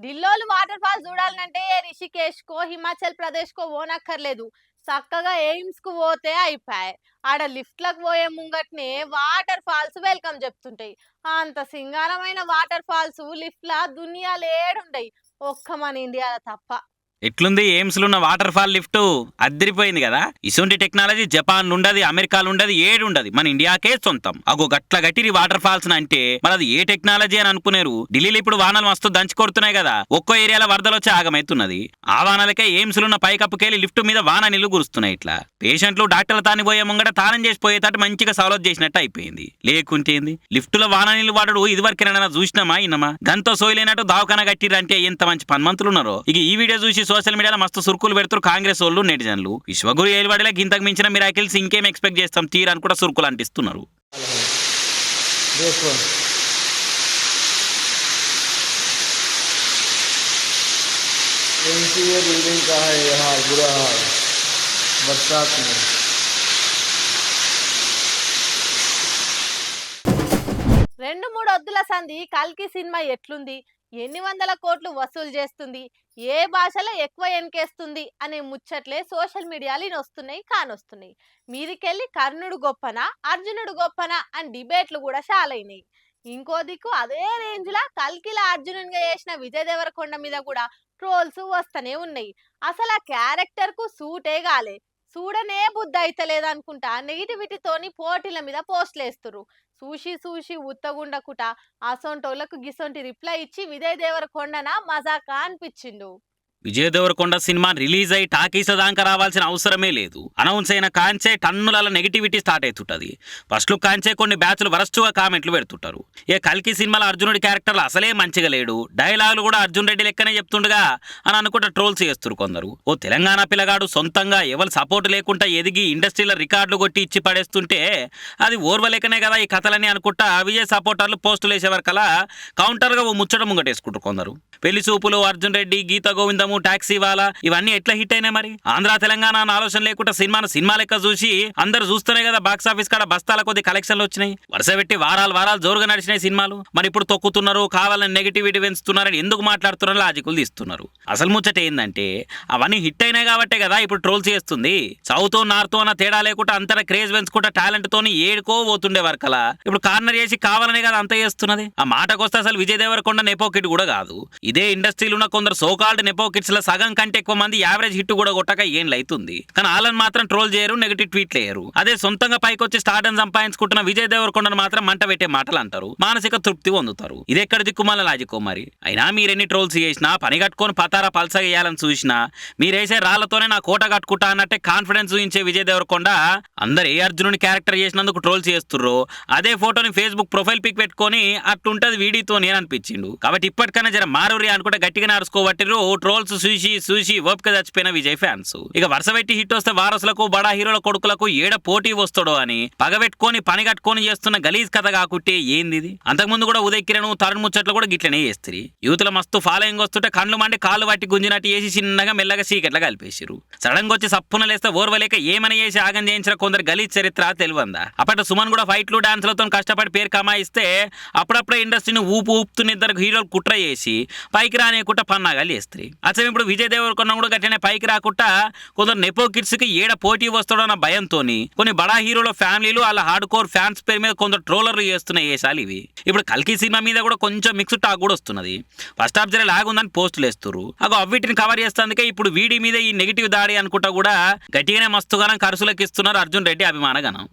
ఢిల్లోలు water falls చూడాలంటే రిషికేష్‌కో, హిమాచల్ ప్రదేశ్‌కో పోనక్కర్లేదు. చక్కగా ఎయిమ్స్‌కు పోతే అయిపాయె. ఆడ లిఫ్ట్‌లకు పోయే ముంగటనే వాటర్ ఫాల్స్ వెల్కమ్ చెప్తుంటాయి. అంత సింగారమైన వాటర్ ఫాల్స్ లిఫ్ట్‌ల దునియాలో ఏడుండయి. ఒక్క మన ఇండియాల తప్ప. ఎట్లుంది ఎయిమ్స్ లో ఉన్న వాటర్ ఫాల్ లిఫ్ట్ అద్దరిపోయింది కదా. ఇసుంటి టెక్నాలజీ జపాన్ ఉండదు, అమెరికాలో ఉండదు, ఏడు ఉండదు, మన ఇండియాకే సొంతం. అగో గట్ల గట్టిరి వాటర్ ఫాల్స్ అంటే మరి అది ఏ టెక్నాలజీ అని అనుకునేరు. ఢిల్లీలో ఇప్పుడు వానలు మస్తు దంచి కొడుతున్నాయి కదా, ఒక్కో ఏరియాలో వరదలు వచ్చి ఆగమైతున్నది. ఆ వానలకే ఎయిమ్స్ లో ఉన్న పైకప్పుకెళ్ళి లిఫ్ట్ మీద వాన నీళ్లు కురుస్తున్నాయి. ఇట్లా పేషెంట్లు డాక్టర్లు తాని పోయే ముంగట తానం చేసిపోయేటట్టు మంచిగా సౌలభ్యం చేసినట్టు అయిపోయింది. లేకుంటేంది లిఫ్ట్ లో వాన నీళ్లు వాడడు ఇదివరకేనా చూసినామా ఇన్నమా. గంతో సోయలేనట్టు దావకాన కట్టిరంటే ఎంత మంచి పన్మంతులు ఉన్నారో. ఇక ఈ వీడియో చూసి సోషల్ మీడియాలో మస్తు సురుకులు పెడుతున్నారు కాంగ్రెస్ వాళ్ళు, నెటిజన్లు. విశ్వగురు ఏలుబడిలకు ఇంతకు మించిన మిరాకిల్స్ ఇంకేం ఎక్స్పెక్ట్ చేస్తాం తీరని కూడా సురుకులు అంటిస్తున్నారు. రెండు మూడు వద్దుల సంధి కల్కి సినిమా ఎట్లుంది, ఎన్ని వందల కోట్లు వసూలు చేస్తుంది, ఏ భాషలో ఎక్కువ ఎన్కేస్తుంది అనే ముచ్చట్లే సోషల్ మీడియాలో వస్తున్నాయి కానొస్తున్నాయి. మీదికెళ్ళి కర్ణుడు గొప్పనా అర్జునుడు గొప్పనా అని డిబేట్లు కూడా షాలైనాయి. ఇంకో దిక్కు అదే రేంజ్లా కల్కిలా అర్జునునిగా చేసిన విజయ్ దేవరకొండ మీద కూడా ట్రోల్స్ వస్తూనే ఉన్నాయి. అసలు ఆ క్యారెక్టర్ కు సూటే కాలే, చూడనే బుద్ధి అయితలేదనుకుంటా నెగిటివిటీతోని పోటీల మీద పోస్టులు వేస్తుర్రు. చూసి చూసి ఉత్తగుండకుట అసొంటోళ్లకు గిసొంటి రిప్లై ఇచ్చి విజయ్ దేవరకొండన మజాకా అనిపించిండు. విజయ్ దేవరకొండ సినిమా రిలీజ్ అయి టాకీస్ దాకా రావాల్సిన అవసరమే లేదు. అనౌన్స్ అయిన కాంచే టన్నుల నెగిటివిటీ స్టార్ట్ అవుతుంటది. ఫస్ట్ లుక్ కాంచే కొన్ని బ్యాచ్లు వరస్టుగా కామెంట్లు పెడుతుంటారు. ఏ కల్కి సినిమాలో అర్జునుడి క్యారెక్టర్లు అసలే మంచిగా లేడు, డైలాగులు కూడా అర్జున్ రెడ్డి లెక్కనే చెప్తుండగా అని అనుకుంటా ట్రోల్స్ చేస్తారు కొందరు. ఓ తెలంగాణ పిల్లగాడు సొంతంగా ఎవరు సపోర్ట్ లేకుండా ఎదిగి ఇండస్ట్రీలో రికార్డులు కొట్టి ఇచ్చి పడేస్తుంటే అది ఓర్వలేకనే కదా ఈ కథలని అనుకుంటా విజయ్ సపోర్టర్లు పోస్టులు వేసేవరకలా కౌంటర్గా ఓ ముచ్చట ముంగటేసుకుంటారు కొందరు. పెళ్లి చూపులు, అర్జున్ రెడ్డి, గీత గోవిందం, టాక్సీ వాలా ఇవన్నీ ఎట్లా హిట్ అయినాయి మరి. ఆంధ్ర తెలంగాణ అన్న ఆలోచన లేకుండా సినిమాను సినిమా లెక్క చూసి అందరు చూస్తూనే కదా బాక్సాఫీస్ కాడ బస్తాల కొద్ది కలెక్షన్లు వచ్చినాయి. వరుస పెట్టి వారాలు జోరుగా నడిచినాయి సినిమాలు. మరి ఇప్పుడు తొక్కుతున్నారు, కావాలని నెగిటివిటీ పెంచుతున్నారని ఎందుకు మాట్లాడుతున్నారు, లాజికులు తీస్తున్నారు. అసలు ముచ్చట ఏందంటే అవన్నీ హిట్ అయినాయి కాబట్టే కదా ఇప్పుడు ట్రోల్స్ చేస్తుంది. సౌత్ నార్త్ అన్న తేడా లేకుండా అంతటా క్రేజ్ పెంచుకుంటా టాలెంట్ తోని ఏడుకో పోతుండే వరకలా ఇప్పుడు కార్నర్ చేసి కావాలనే కదా అంత చేస్తున్నది. ఆ మాటకొస్తే అసలు విజయ్ దేవరకొండ నెపోకిట్ కూడా కాదు. ఇదే ఇండస్ట్రీలో ఉన్న కొందరు సోకాల్డ్ నెపోకిట్స్ లో సగం కంటే ఎక్కువ మంది యావరేజ్ హిట్ కూడా కొట్టక ఏం అవుతుంది. కానీ వాళ్ళని మాత్రం ట్రోల్ చేయరు, నెగిటివ్ ట్వీట్లు వేయరు. అదే సొంతంగా పైకి వచ్చి స్టార్డమ్ సంపాదించుకుంటున్న విజయ్ దేవరకొండను మాత్రం మంట పెట్టే మాటలు అంటారు, మానసిక తృప్తి పొందుతారు. ఇది ఎక్కడ దిక్కుమాల లాజికో మరి. అయినా మీరెన్ని ట్రోల్స్ చేసినా, పని కట్టుకొని పతారా పల్సగా వేయాలని చూసినా, మీరేసే రాళ్లతోనే నా కోట కట్టుకుంటా అన్నట్టే కాన్ఫిడెన్స్ చూపించే విజయ్ దేవరకొండ అందరు ఏ అర్జునుని క్యారెక్టర్ చేసినందుకు ట్రోల్స్ చేస్తుర్రో అదే ఫోటోని ఫేస్బుక్ ప్రొఫైల్ పిక్ పెట్టుకొని అట్లుంటది వీడియోతో నేను అనిపించిండు. కాబట్టి ఇప్పటికైనా జర మారురి అనుకుంటే గట్టిగా నడుచుకోబట్టిరు. ట్రోల్స్ చూసి ఓపిక చచ్చిపోయిన విజయ్ ఫ్యాన్స్ ఇక వరుస పెట్టి హిట్ వస్తే వారసులకు, బడా హీరోల కొడుకులకు ఏడ పోటీ వస్తాడో అని పగబెట్టుకొని పని కట్టుకొని చేస్తున్న గలీజ్ కథ కాకుంటే ఏంది ఇది. అంతకుముందు కూడా ఉదయ్ కిరణ్, తరుణ్ ముచ్చట్లు కూడా గిట్లనే చేస్తారు. యూత్ లో మస్తు ఫాలోయింగ్ వస్తుంటే కళ్ళు మండి కాళ్ళు పట్టి గుంజినట్టు చేసి చిన్నగా మెల్లగా సీకెట్లా కలిపేసారు. సడన్ గా వచ్చి సప్పున లేస్తే ఓర్వలేక ఏమని చేసి ఆగం చేయించిన కొందరు గలీజ్ చరిత్ర తెలివందా. అప్పటి సుమన్ కూడా ఫైట్లు, డాన్స్లతో కష్టపడి పేరు కమాయిస్తే అప్పుడప్పుడే ఇండస్ట్రీని ఊపుతున్న ఇద్దరు హీరోలు కుట్ర చేసి పైకి రానియకుండా పన్నాగాలు చేస్తారు. అసలు ఇప్పుడు విజయ్ దేవరకొండ కూడా గట్టినే పైకి రాకుండా కొందరు నెపో కిడ్స్ కి ఏడ పోటీ వస్తాడో అన్న భయంతో కొన్ని బడా హీరోల ఫ్యామిలీలు వాళ్ళ హార్డ్ కోర్ ఫ్యాన్స్ పేరు మీద కొందరు ట్రోలర్లు చేస్తున్న వేసాలు ఇవి. ఇప్పుడు కల్కి సినిమా మీద కూడా కొంచెం మిక్స్డ్ టాక్ కూడా వస్తున్నది. ఫస్ట్ హాఫ్ జర లాగుందని పోస్టులు వేస్తున్నారు. అగో అవిటిని కవర్ చేస్తేందుకే ఇప్పుడు వీడి మీద ఈ నెగిటివ్ దాడి అనుకుంటా కూడా గట్టిగానే మస్తుగానం ఖర్చులకు ఇస్తున్నారు అర్జున్ రెడ్డి అభిమానగనం.